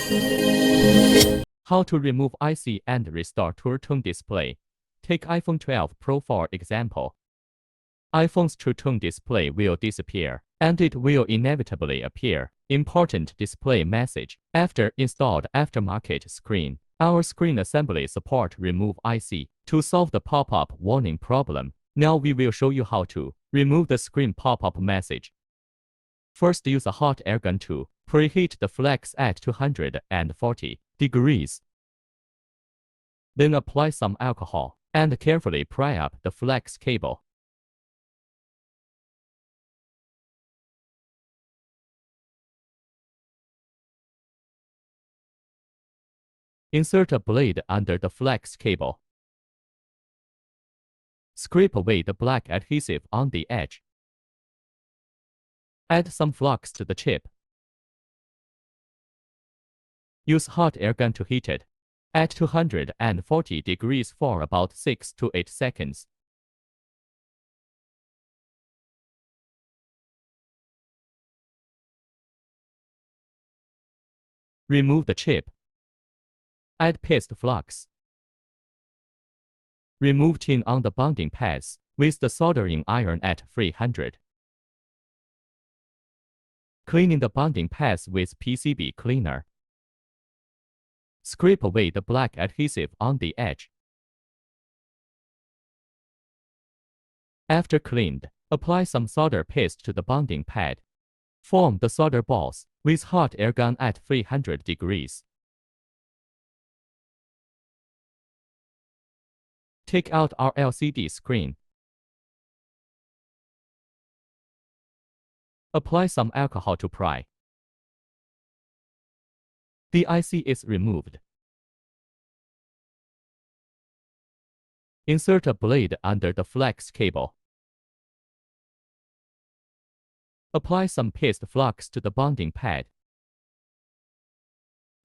How to remove IC and restore True Tone display. Take iPhone 12 Pro for example. iPhone's True Tone display will disappear, and it will inevitably appear important display message after installed aftermarket screen. Our screen assembly support remove IC to solve the pop-up warning problem. Now we will show you how to remove the screen pop-up message. First, use a hot air gun to preheat the flex at 240 degrees. Then apply some alcohol and carefully pry up the flex cable. Insert a blade under the flex cable. Scrape away the black adhesive on the edge. Add some flux to the chip. Use hot air gun to heat it at 240 degrees for about 6 to 8 seconds. Remove the chip. Add paste flux. Remove tin on the bonding pads with the soldering iron at 300. Cleaning the bonding pads with PCB cleaner. Scrape away the black adhesive on the edge. After cleaned, apply some solder paste to the bonding pad. Form the solder balls with hot air gun at 300 degrees. Take out our LCD screen. Apply some alcohol to pry. The IC is removed. Insert a blade under the flex cable. Apply some paste flux to the bonding pad.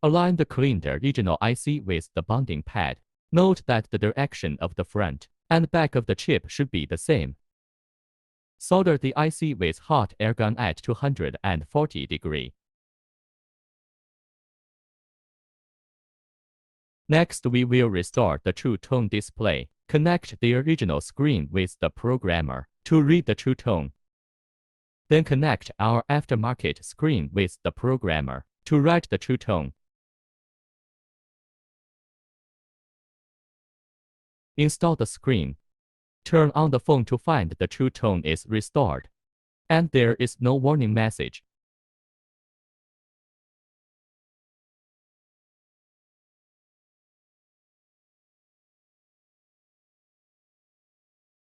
Align the cleaned original IC with the bonding pad. Note that the direction of the front and back of the chip should be the same. Solder the IC with hot air gun at 240 degrees. Next, we will restore the True Tone display. Connect the original screen with the programmer to read the True Tone. Then connect our aftermarket screen with the programmer to write the True Tone. Install the screen. Turn on the phone to find the True Tone is restored, and there is no warning message.